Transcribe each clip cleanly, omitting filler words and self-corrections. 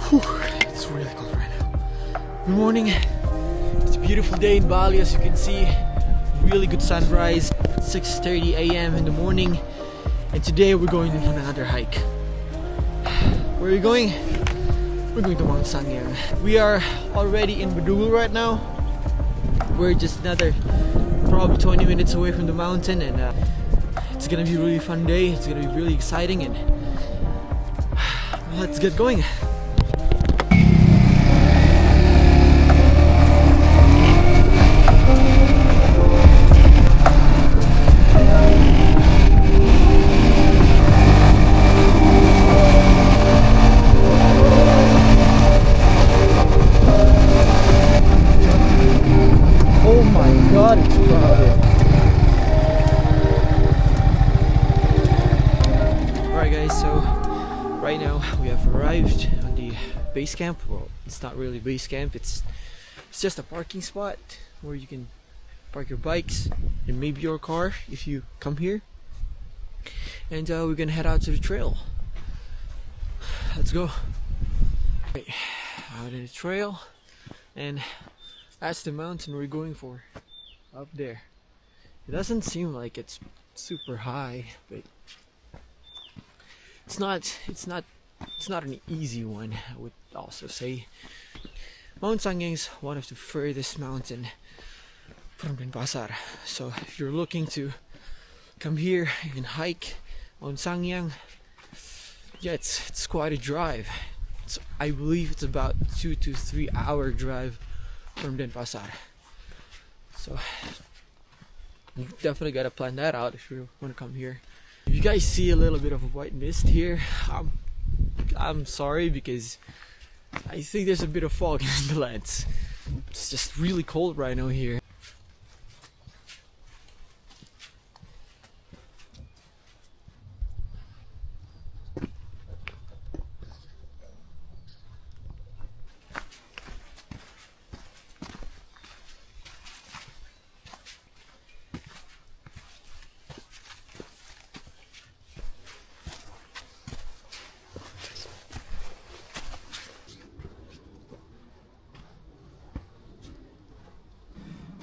Whew, it's really cold right now. Good morning. It's a beautiful day in Bali, as you can see. Really good sunrise. 6:30 a.m. in the morning. And today we're going on another hike. Where are we going? We're going to Mount Sanghyang. We are already in Badul right now. We're just another probably 20 minutes away from the mountain, and it's gonna be a really fun day. It's gonna be really exciting, and let's get going. Oh my god, it's crowded. Alright guys, so right now we have arrived on the base camp. Well, it's not really base camp, it's just a parking spot where you can park your bikes and maybe your car if you come here. And we're gonna head out to the trail. Let's go. Okay, out in the trail, and that's the mountain we're going for, up there. It doesn't seem like it's super high, but it's not an easy one, I would also say. Mount Sanghyang is one of the furthest mountain from Denpasar. So if you're looking to come here and hike Mount Sanghyang, yeah, it's quite a drive. I believe it's about 2 to 3 hour drive from Denpasar. So you definitely gotta plan that out if you want to come here. If you guys see a little bit of a white mist here, I'm sorry, because I think there's a bit of fog in the lens. It's just really cold right now here.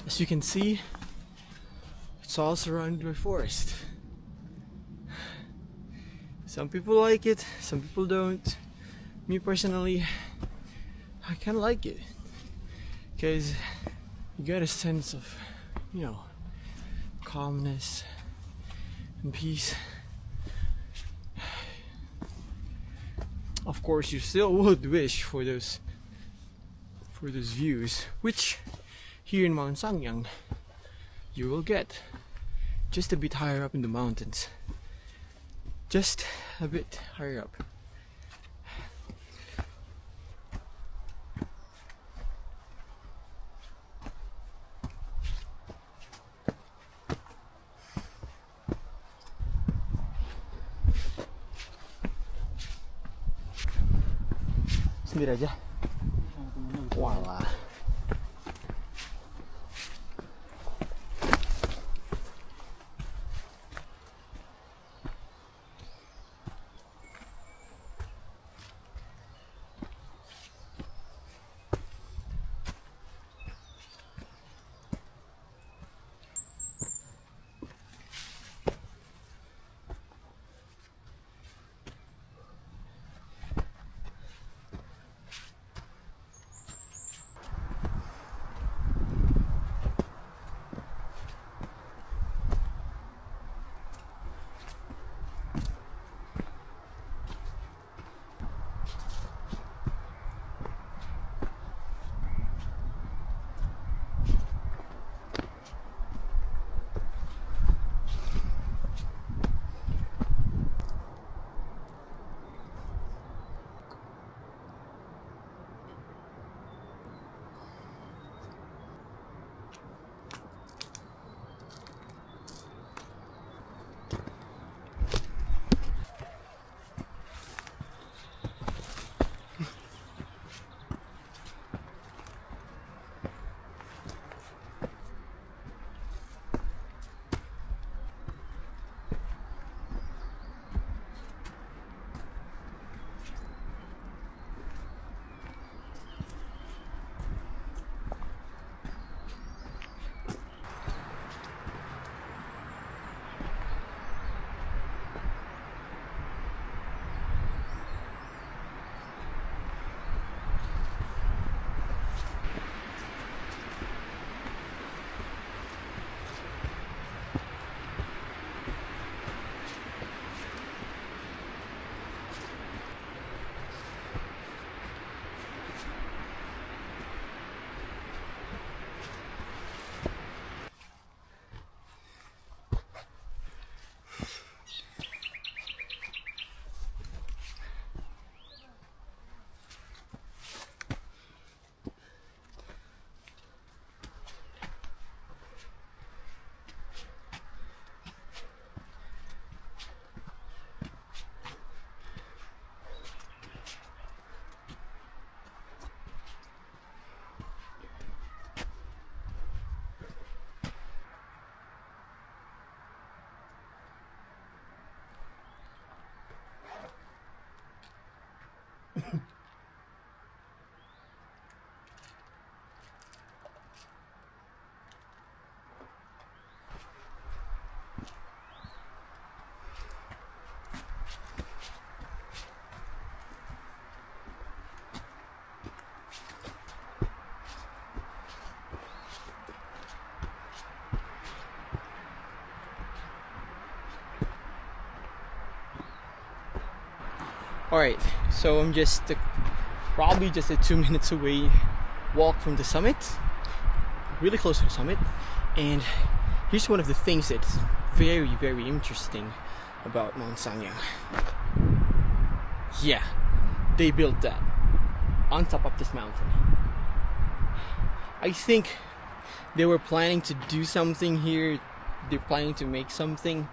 As you can see, it's all surrounded by forest. Some people like it, some people don't. Me personally, I kinda like it, because you get a sense of, calmness and peace. Of course, you still would wish for those views, which here in Mount Sanghyang you will get just a bit higher up in the mountains. Just a bit higher up. Sendiri aja. Walah. Alright, so I'm just probably just a 2 minutes away walk from the summit, really close to the summit. And here's one of the things that's very, very interesting about Mount Sanghyang. Yeah, they built that on top of this mountain. I think they were planning to do something here. They're planning to make something,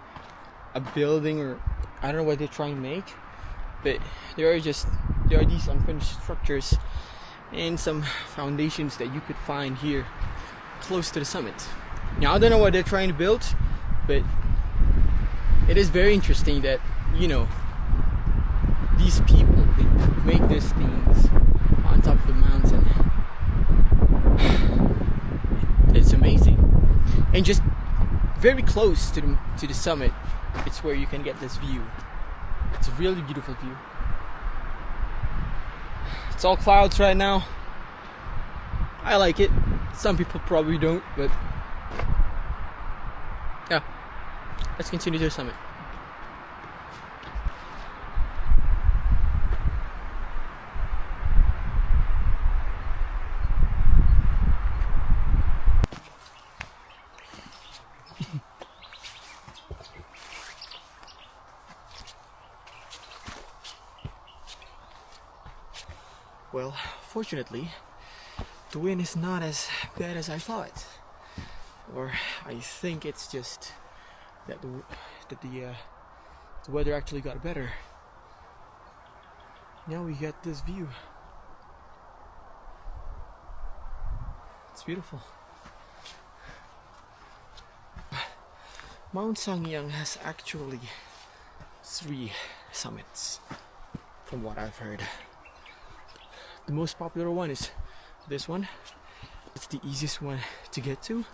a building, or I don't know what they're trying to make. But there are these unfinished structures and some foundations that you could find here close to the summit. Now I don't know what they're trying to build, but it is very interesting that, you know, these people, they make these things on top of the mountain. It's amazing. And just very close to the summit, it's where you can get this view. It's a really beautiful view. It's all clouds right now. I like it. Some people probably don't, but yeah. Let's continue to the summit. Well, fortunately, the wind is not as bad as I thought. Or I think it's just that the weather actually got better. Now we get this view. It's beautiful. Mount Sanghyang has actually 3 summits, from what I've heard. The most popular one is this one. It's the easiest one to get to.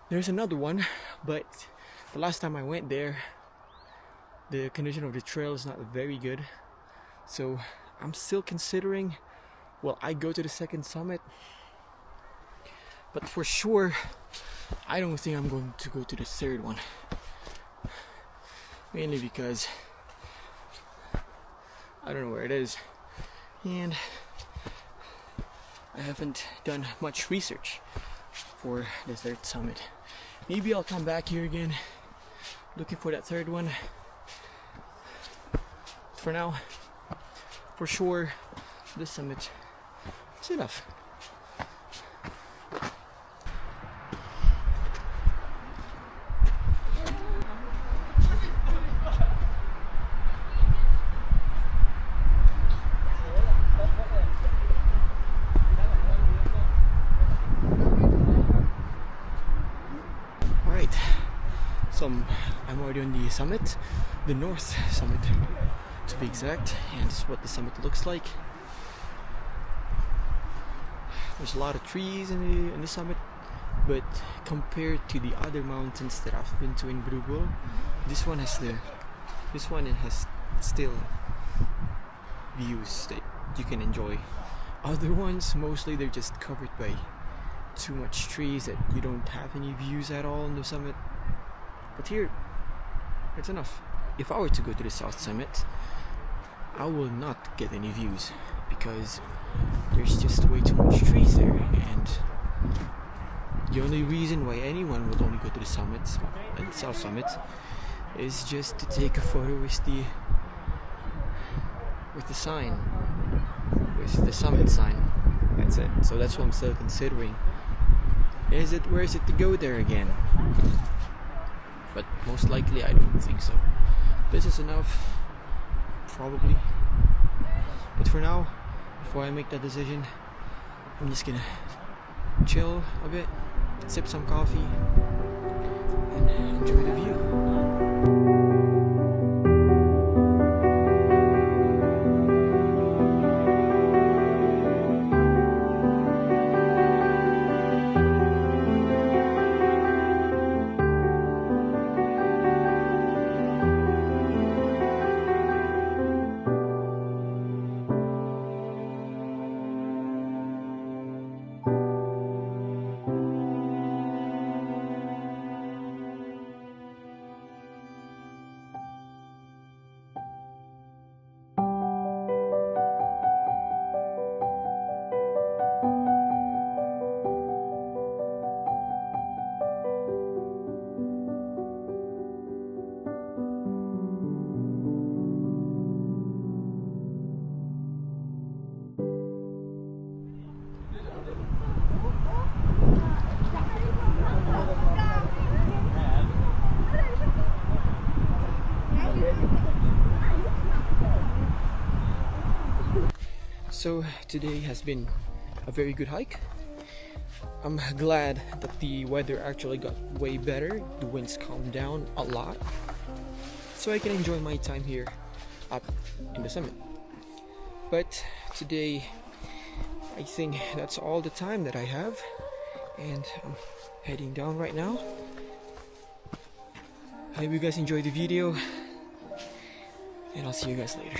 There's another one, but the last time I went there, the condition of the trail is not very good. So I'm still considering, will I go to the second summit? But for sure, I don't think I'm going to go to the third one. Mainly because I don't know where it is. And I haven't done much research for the third summit. Maybe I'll come back here again looking for that third one. For now, for sure, this summit is enough. I'm already on the summit, the north summit to be exact, and this is what the summit looks like. There's a lot of trees in the summit, but compared to the other mountains that I've been to in Brugol, this one has still views that you can enjoy. Other ones, mostly they're just covered by too much trees that you don't have any views at all on the summit. But here, it's enough. If I were to go to the south summit, I will not get any views because there's just way too much trees there, and the only reason why anyone would only go to the summit, like the south summit, is just to take a photo with the sign, with the summit sign. That's it. So that's what I'm still considering. Where is it to go there again? But most likely I don't think so. This is enough, probably. But for now, before I make that decision, I'm just gonna chill a bit, sip some coffee, and enjoy the view. So today has been a very good hike. I'm glad that the weather actually got way better. The winds calmed down a lot, so I can enjoy my time here up in the summit. But today, I think that's all the time that I have, and I'm heading down right now. I hope you guys enjoyed the video, and I'll see you guys later.